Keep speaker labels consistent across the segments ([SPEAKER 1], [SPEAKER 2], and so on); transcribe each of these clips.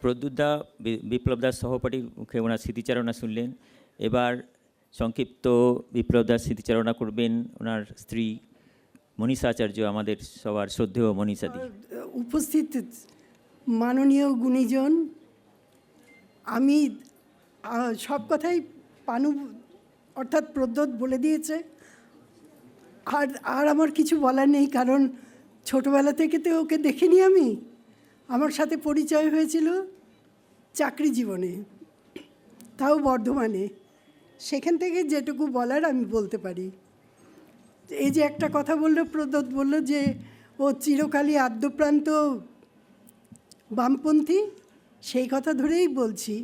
[SPEAKER 1] প্রদ্যুৎদা বিপ্লবদার সহপাঠীর মুখে ওনার স্মৃতিচারণা শুনলেন। এবার সংক্ষিপ্ত বিপ্লবদার স্মৃতিচারণা করবেন ওনার স্ত্রী মনীষা আচার্য, আমাদের সবার শ্রদ্ধেয় মনীষাদি।
[SPEAKER 2] উপস্থিত মাননীয় গুণীজন, আমি সব কথাই পানু অর্থাৎ প্রদ্যোৎ বলে দিয়েছে, আর আমার কিছু বলার নেই, কারণ ছোটোবেলা থেকে তো ওকে দেখিনি আমি। আমার সাথে পরিচয় হয়েছিল চাকরি জীবনে, তাও বর্ধমানে। সেখান থেকে যেটুকু বলার আমি বলতে পারি। এই যে একটা কথা বললো, প্রদ্যোৎ বলল যে ও চিরকালই আদ্যপ্রান্ত বামপন্থী, সেই কথা ধরেই বলছি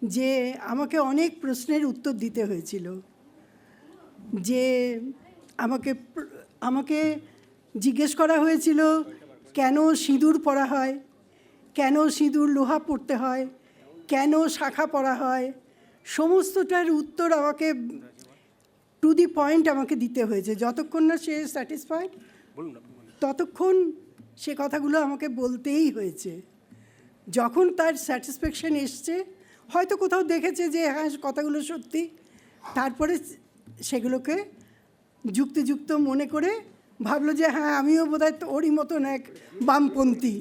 [SPEAKER 2] যে আমাকে অনেক প্রশ্নের উত্তর দিতে হয়েছিল। যে আমাকে জিজ্ঞেস করা হয়েছিল কেন সিঁদুর পরা হয়, কেন সিঁদুর লোহা পড়তে হয়, কেন শাখা পরা হয়, সমস্তটার উত্তর আমাকে টু দি পয়েন্ট আমাকে দিতে হয়েছে। যতক্ষণ না সে স্যাটিসফাইড ততক্ষণ সে কথাগুলো আমাকে বলতেই হয়েছে। যখন তার স্যাটিসফ্যাকশন এসছে, হয়তো কোথাও দেখেছে যে হ্যাঁ কথাগুলো সত্যি, তারপরে সেগুলোকে যুক্তিযুক্ত মনে করে ভাবলো যে হ্যাঁ আমিও বোধহয় ওরই মতন এক বামপন্থী।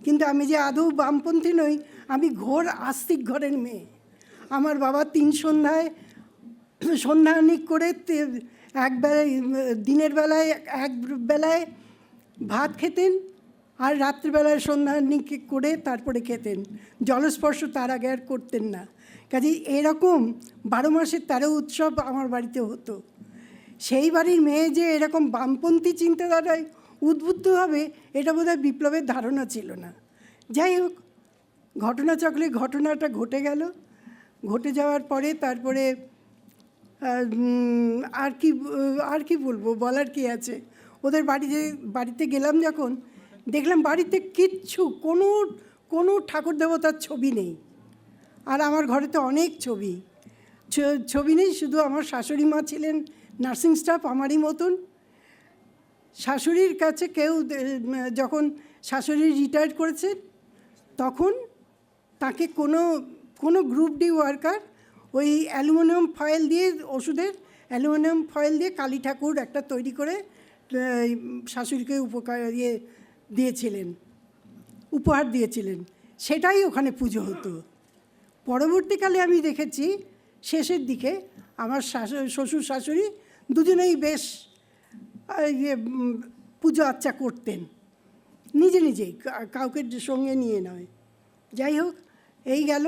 [SPEAKER 2] কিন্তু আমি যে আদৌ বামপন্থী নই, আমি ঘোর আস্তিক ঘরের মেয়ে। আমার বাবা 3 সন্ধ্যায় সন্ধ্যানিক করে একবেলায়, দিনের বেলায় এক বেলায় ভাত খেতেন, আর রাত্রিবেলায় সন্ধ্যানিক করে তারপরে খেতেন। জলস্পর্শ তার আগে আর করতেন না। কাজেই এরকম 12 মাসের 13 উৎসব আমার বাড়িতে হতো। সেই বাড়ির মেয়ে যে এরকম বামপন্থী চিন্তাধারায় উদ্বুদ্ধ হবে, এটা বোধহয় বিপ্লবের ধারণা ছিল না। যাই হোক, ঘটনাচক্রে ঘটনাটা ঘটে গেল। ঘটে যাওয়ার পরে তারপরে আর কি বলবো, বলার কি আছে। ওদের বাড়িতে গেলাম যখন, দেখলাম বাড়িতে কিচ্ছু কোনো ঠাকুর দেবতার ছবি নেই। আর আমার ঘরে তো অনেক ছবি নেই, শুধু আমার শাশুড়ি মা ছিলেন নার্সিং স্টাফ আমারই মতন। শাশুড়ির কাছে কেউ, যখন শাশুড়ি রিটায়ার করেছে তখন তাকে কোনো গ্রুপ ডি ওয়ার্কার ওই অ্যালুমিনিয়াম ফয়েল দিয়ে, ওষুধের অ্যালুমিনিয়াম ফয়েল দিয়ে কালী ঠাকুর একটা তৈরি করে শাশুড়িকে উপহার দিয়েছিলেন। সেটাই ওখানে পুজো হতো। পরবর্তীকালে আমি দেখেছি শেষের দিকে আমার শ্বশুর শাশুড়ি দুজনেই বেশ পুজো আচ্চা করতেন, নিজেই, কাউকে সঙ্গে নিয়ে নয়। যাই হোক, এই গেল।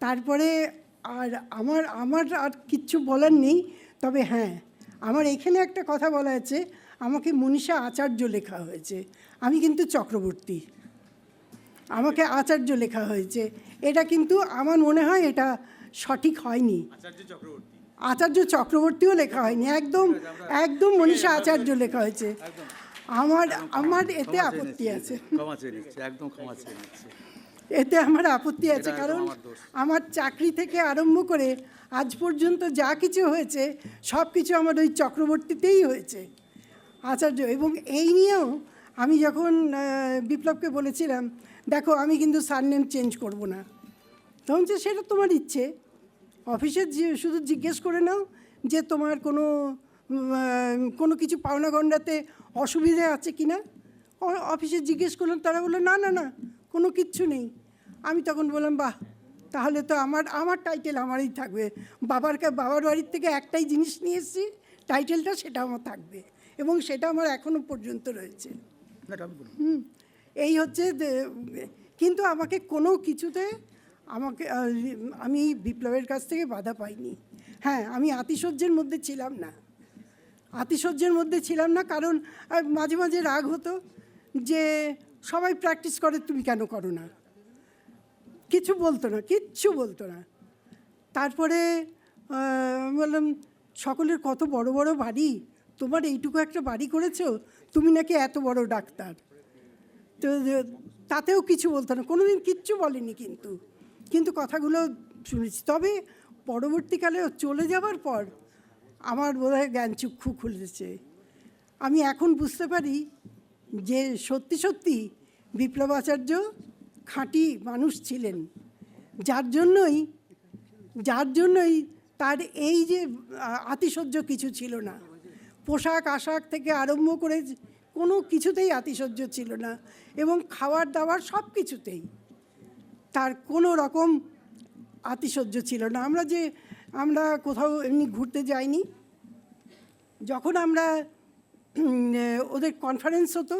[SPEAKER 2] তারপরে আমার আর কিচ্ছু বলার নেই। তবে হ্যাঁ, আমার এখানে একটা কথা বলা আছে, আমাকে মনীষা আচার্য লেখা হয়েছে, আমি কিন্তু চক্রবর্তী। আমাকে আচার্য লেখা হয়েছে, এটা কিন্তু আমার মনে হয় এটা সঠিক হয়নি। আচার্য চক্রবর্তীও লেখা হয়নি, একদম মনীষা আচার্য লেখা হয়েছে। আমার এতে আপত্তি আছে, এতে আমার আপত্তি আছে। কারণ আমার চাকরি থেকে আরম্ভ করে আজ পর্যন্ত যা কিছু হয়েছে সব কিছু আমার ওই চক্রবর্তীতেই হয়েছে, আচার্য। এবং এই নিয়েও আমি যখন বিপ্লবকে বলেছিলাম, দেখো আমি কিন্তু সারনেম চেঞ্জ করব না, তখন যে সেটা তোমার ইচ্ছে, অফিসে শুধু জিজ্ঞেস করে নাও যে তোমার কোনো কিছু পাওনা গণ্ডাতে অসুবিধে আছে কি না। অফিসে জিজ্ঞেস করলাম, তারা বললো না না না, কোনো কিচ্ছু নেই। আমি তখন বললাম বাহ, তাহলে তো আমার টাইটেল আমারই থাকবে। বাবার বাড়ির থেকে একটাই জিনিস নিয়ে এসেছি, টাইটেলটা সেটা আমার থাকবে, এবং সেটা আমার এখনও পর্যন্ত রয়েছে। এই হচ্ছে। কিন্তু আমাকে কোনো কিছুতে আমি বিপ্লবের কাছ থেকে বাধা পাইনি। হ্যাঁ, আমি আতিশয্যের মধ্যে ছিলাম না, কারণ মাঝে মাঝে রাগ হতো যে সবাই প্র্যাকটিস করে, তুমি কেন করো না। কিচ্ছু বলতো না। তারপরে বললাম, সকলের কত বড় বড় বাড়ি, তোমার এইটুকু একটা বাড়ি করেছো, তুমি নাকি এত বড় ডাক্তার। তো তাতেও কিছু বলতো না, কোনো দিন কিচ্ছু বলেনি। কিন্তু কথাগুলো শুনেছি। তবে পরবর্তীকালে চলে যাবার পর আমার বোধহয় জ্ঞানচক্ষু খুলেছে। আমি এখন বুঝতে পারি যে সত্যি বিপ্লব আচার্য খাঁটি মানুষ ছিলেন, যার জন্যই তার এই যে আতিশয্য কিছু ছিল না। পোশাক আশাক থেকে আরম্ভ করে কোনো কিছুতেই আতিশয্য ছিল না, এবং খাবার দাবার সব কিছুতেই তার কোনো রকম আতিশয্য ছিল না। আমরা কোথাও এমনি ঘুরতে যাইনি, যখন আমরা ওদের কনফারেন্স হতো,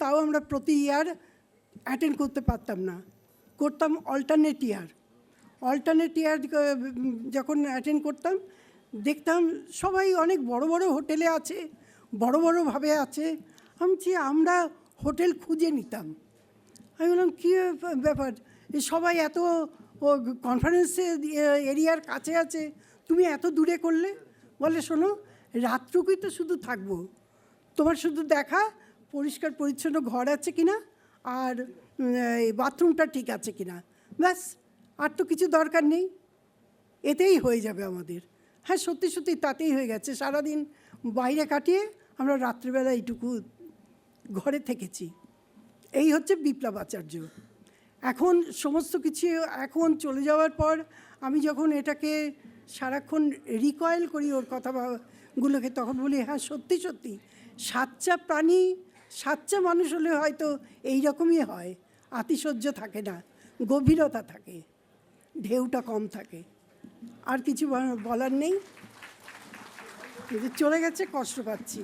[SPEAKER 2] তাও আমরা প্রতি ইয়ার অ্যাটেন্ড করতে পারতাম না, করতাম অল্টারনেট ইয়ার যখন অ্যাটেন্ড করতাম, দেখতাম সবাই অনেক বড় বড় হোটেলে আছে, বড়োভাবে আছে। আমরা হোটেল খুঁজে নিতাম। আমি বললাম, কী ব্যাপার, সবাই এত কনফারেন্সে এরিয়ার কাছে আছে, তুমি এত দূরে করলে? বলে, শোনো, রাতটুকুই তো শুধু থাকবো, তোমার শুধু দেখা পরিষ্কার পরিচ্ছন্ন ঘর আছে কিনা আর বাথরুমটা ঠিক আছে কিনা, ব্যাস, আর তো কিছু দরকার নেই, এতেই হয়ে যাবে আমাদের। হ্যাঁ, সত্যি সত্যি তাতেই হয়ে গেছে। সারাদিন বাইরে কাটিয়ে আমরা রাত্রিবেলা এইটুকু ঘরে থেকেছি। এই হচ্ছে বিপ্লব আচার্য। এখন সমস্ত কিছু এখন চলে যাওয়ার পর আমি যখন এটাকে সারাক্ষণ রিকয়েল করি ওর কথাগুলোকে, তখন বলি, হ্যাঁ সত্যি সত্যি সাচ্চা প্রাণী, সাচ্চা মানুষ হলে হয়তো এই রকমই হয়, আতিশয্য থাকে না, গভীরতা থাকে, ঢেউটা কম থাকে। আর কিছু বলার নেই, চলে গেছে, কষ্ট পাচ্ছি।